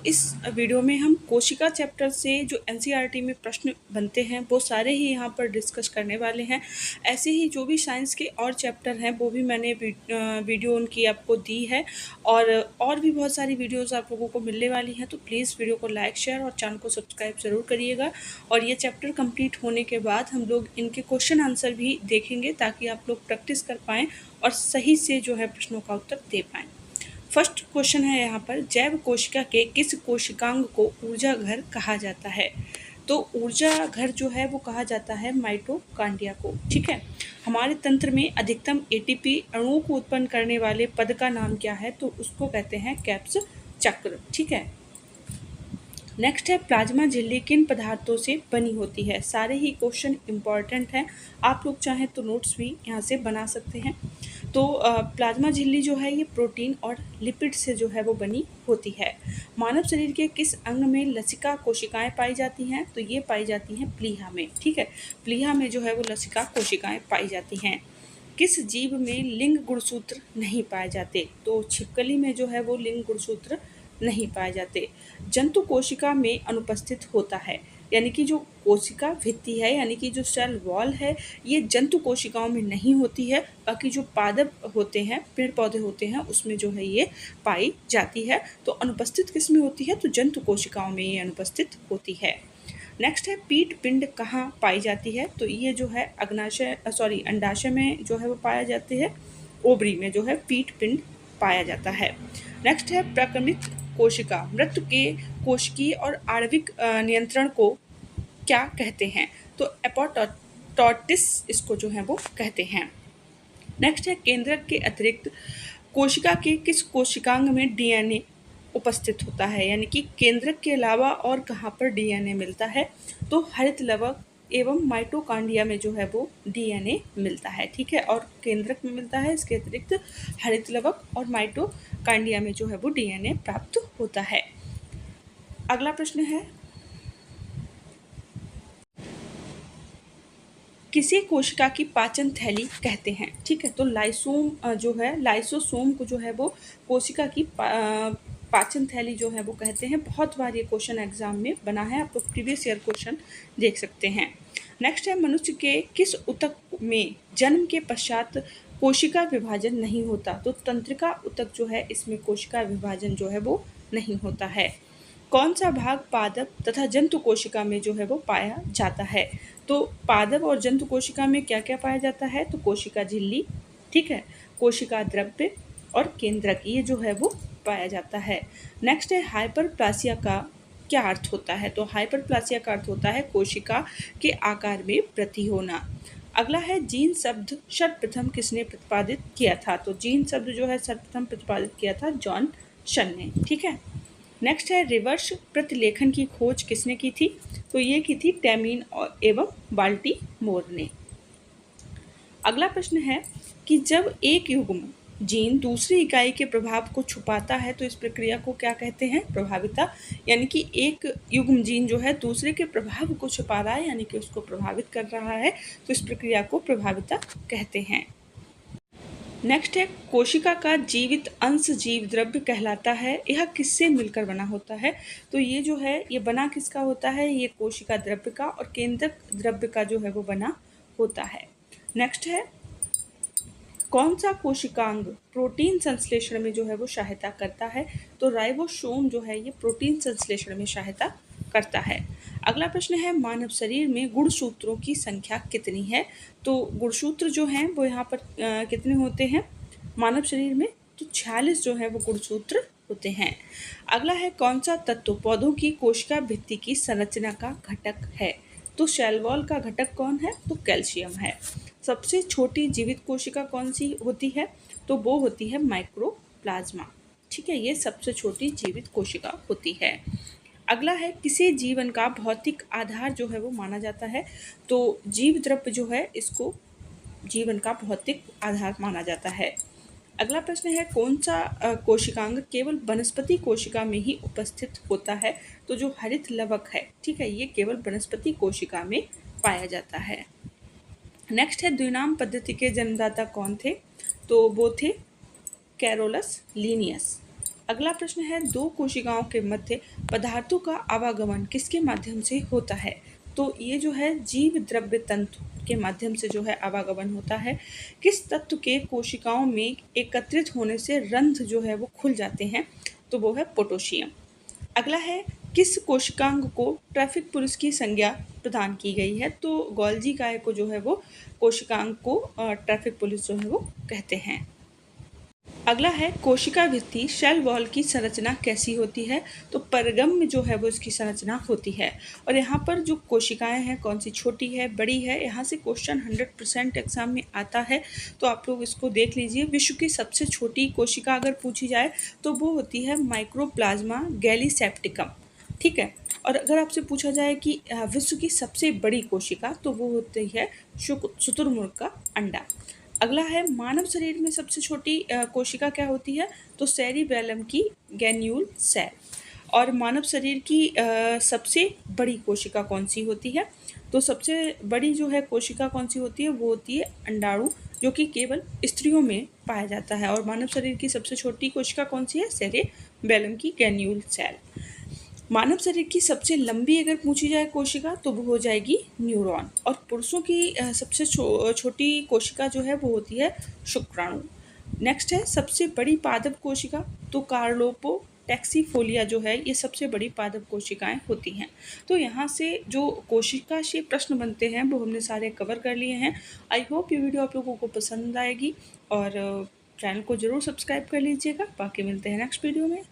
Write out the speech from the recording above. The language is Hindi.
इस वीडियो में हम कोशिका चैप्टर से जो एनसीईआरटी में प्रश्न बनते हैं वो सारे ही यहाँ पर डिस्कस करने वाले हैं। ऐसे ही जो भी साइंस के और चैप्टर हैं वो भी मैंने वीडियो उनकी आपको दी है और भी बहुत सारी वीडियोस आप लोगों को मिलने वाली हैं। तो प्लीज़ वीडियो को लाइक, शेयर और चैनल को सब्सक्राइब ज़रूर करिएगा। और ये चैप्टर कंप्लीट होने के बाद हम लोग इनके क्वेश्चन आंसर भी देखेंगे ताकि आप लोग प्रैक्टिस कर पाएँ और सही से जो है प्रश्नों का उत्तर दे पाएँ। फर्स्ट क्वेश्चन है यहाँ पर, जैव कोशिका के किस कोशिकांग को ऊर्जा घर कहा जाता है? तो ऊर्जा घर जो है वो कहा जाता है माइटोकॉन्ड्रिया को। ठीक है, हमारे तंत्र में अधिकतम एटीपी अणुओं को उत्पन्न करने वाले पद का नाम क्या है? तो उसको कहते हैं कैप्स चक्र। ठीक है, नेक्स्ट है, प्लाज्मा झिल्ली किन पदार्थों से बनी होती है? सारे ही क्वेश्चन इंपॉर्टेंट हैं, आप लोग चाहें तो नोट्स भी यहाँ से बना सकते हैं। तो प्लाज्मा झिल्ली जो है ये प्रोटीन और लिपिड से जो है वो बनी होती है। मानव शरीर के किस अंग में लसिका कोशिकाएं पाई जाती हैं? तो ये पाई जाती हैं प्लीहा में। ठीक है, प्लीहा में जो है वो लसिका कोशिकाएं पाई जाती हैं। किस जीव में लिंग गुणसूत्र नहीं पाए जाते? तो छिपकली में जो है वो लिंग गुणसूत्र नहीं पाए जाते। जंतु कोशिका में अनुपस्थित होता है, यानी कि जो कोशिका भित्ति है यानी कि जो सेल वॉल है ये जंतु कोशिकाओं में नहीं होती है, बाकी जो पादप होते हैं, पेड़ पौधे होते हैं, उसमें जो है ये पाई जाती है। तो अनुपस्थित किस में होती है? तो जंतु कोशिकाओं में ये अनुपस्थित होती है। नेक्स्ट है, पीट पिंड कहाँ पाई जाती है? तो ये जो है अंडाशय में जो है वो पाया जाते हैं, ओवरी में जो है पीट पिंड पाया जाता है। नेक्स्ट है, प्रक्रमित कोशिका मृत्यु के कोशिकीय और आणविक नियंत्रण को क्या कहते हैं? तो एपोप्टोसिस इसको जो है वो कहते हैं। नेक्स्ट है, केंद्रक के अतिरिक्त कोशिका के किस कोशिकांग में डीएनए उपस्थित होता है? यानी कि केंद्रक के अलावा और कहाँ पर डीएनए मिलता है? तो हरित लवक एवं माइटोकॉन्ड्रिया में जो है वो डीएनए मिलता है। ठीक है, और केंद्रक में मिलता है, इसके अतिरिक्त हरित लवक और माइटोकॉन्ड्रिया में जो है वो डीएनए प्राप्त होता है। अगला प्रश्न है, किसी कोशिका की पाचन थैली कहते हैं? ठीक है, तो लाइसोम जो है, लाइसोसोम को जो है वो कोशिका की पाचन थैली जो है वो कहते हैं। बहुत बार ये क्वेश्चन एग्जाम में बना है, आप लोग प्रीवियस ईयर क्वेश्चन देख सकते हैं। नेक्स्ट है, मनुष्य के किस ऊतक में जन्म के पश्चात कोशिका विभाजन नहीं होता? तो तंत्रिका ऊतक जो है इसमें कोशिका विभाजन जो है वो नहीं होता है। कौन सा भाग पादप तथा जंतु कोशिका में जो है वो पाया जाता है? तो पादप और जंतु कोशिका में क्या क्या पाया जाता है? तो कोशिका झिल्ली, ठीक है, कोशिका द्रव्य और केंद्रक, ये जो है वो पाया जाता है। नेक्स्ट है, हाइपरप्लासिया का क्या अर्थ होता है? तो हाइपरप्लासिया का अर्थ होता है कोशिका के आकार में वृद्धि होना। अगला है, जीन शब्द सर्वप्रथम किसने प्रतिपादित किया था? तो जीन शब्द जो है सर्वप्रथम प्रतिपादित किया था जॉनसन ने। ठीक है, नेक्स्ट है, रिवर्स प्रतिलेखन की खोज किसने की थी? तो ये की थी टैमिन एवं बाल्टीमोर ने। अगला प्रश्न है कि जब एक युग्म जीन दूसरी इकाई के प्रभाव को छुपाता है तो इस प्रक्रिया को क्या कहते हैं? प्रभाविता। यानी कि एक युग्म जीन जो है दूसरे के प्रभाव को छुपा रहा है, यानी कि उसको प्रभावित कर रहा है, तो इस प्रक्रिया को प्रभाविता कहते हैं। नेक्स्ट है, कोशिका का जीवित अंश जीव द्रव्य कहलाता है, यह किससे मिलकर बना होता है? तो ये जो है ये बना किसका होता है? ये कोशिका द्रव्य का और केंद्रक द्रव्य का जो है वो बना होता है। नेक्स्ट है, कौन सा कोशिकांग प्रोटीन संश्लेषण में जो है वो सहायता करता है? तो राइबोसोम जो है ये प्रोटीन संश्लेषण में सहायता करता है। अगला प्रश्न है, मानव शरीर में गुणसूत्रों की संख्या कितनी है? तो गुणसूत्र जो हैं वो यहाँ पर कितने होते हैं मानव शरीर में? तो 46 जो है वो गुणसूत्र होते हैं। अगला है, कौन सा तत्व पौधों की कोशिका भित्ति की संरचना का घटक है? तो सेल वॉल का घटक कौन है? तो कैल्शियम है। सबसे छोटी जीवित कोशिका कौन सी होती है? तो वो होती है माइक्रोप्लाज्मा। ठीक है, ये सबसे छोटी जीवित कोशिका होती है। अगला है, किसी जीवन का भौतिक आधार जो है वो माना जाता है? तो जीव द्रव्य जो है इसको जीवन का भौतिक आधार माना जाता है। अगला प्रश्न है, कौन सा कोशिकांग केवल वनस्पति कोशिका में ही उपस्थित होता है? तो जो हरित लवक है, ठीक है, ये केवल वनस्पति कोशिका में पाया जाता है। नेक्स्ट है, द्विनाम पद्धति के जन्मदाता कौन थे? तो वो थे कैरोलस लीनियस। अगला प्रश्न है, दो कोशिकाओं के मध्य पदार्थों का आवागमन किसके माध्यम से होता है? तो ये जो है जीव द्रव्य तंतु के माध्यम से जो है आवागमन होता है। किस तत्व के कोशिकाओं में एकत्रित होने से रंध्र जो है वो खुल जाते हैं? तो वो है पोटेशियम। अगला है, किस कोशिकांग को ट्रैफिक पुलिस की संज्ञा प्रदान की गई है? तो गोल्जी काय को जो है वो कोशिकांग को ट्रैफिक पुलिस जो है वो कहते हैं। अगला है, कोशिका भित्ति शेल वॉल की संरचना कैसी होती है? तो परगम्य जो है वो इसकी संरचना होती है। और यहाँ पर जो कोशिकाएं हैं कौन सी छोटी है बड़ी है, यहाँ से क्वेश्चन 100% एग्जाम में आता है, तो आप लोग इसको देख लीजिए। विश्व की सबसे छोटी कोशिका अगर पूछी जाए तो वो होती है माइक्रोप्लाज्मा गैलीसेप्टिकम, ठीक है। और अगर आपसे पूछा जाए कि विश्व की सबसे बड़ी कोशिका, तो वो होती है शुतुरमुर्ग का अंडा। अगला है, मानव शरीर में सबसे छोटी कोशिका क्या होती है? तो सेरिबैलम की गैन्यूल सेल। और मानव शरीर की सबसे बड़ी कोशिका कौन सी होती है? तो सबसे बड़ी जो है कोशिका कौन सी होती है? वो होती है अंडाणु, जो कि केवल स्त्रियों में पाया जाता है। और मानव शरीर की सबसे छोटी कोशिका कौन सी है? सेरिबैलम की गैन्यूल सेल। मानव शरीर की सबसे लंबी अगर पूछी जाए कोशिका, तो वो हो जाएगी न्यूरॉन। और पुरुषों की सबसे छोटी कोशिका जो है वो होती है शुक्राणु। नेक्स्ट है, सबसे बड़ी पादप कोशिका, तो कार्लोपो टैक्सीफोलिया जो है ये सबसे बड़ी पादप कोशिकाएं होती हैं। तो यहाँ से जो कोशिका से प्रश्न बनते हैं वो हमने सारे कवर कर लिए हैं। आई होप ये वीडियो आप लोगों को पसंद आएगी, और चैनल को ज़रूर सब्सक्राइब कर लीजिएगा। बाकी मिलते हैं नेक्स्ट वीडियो में।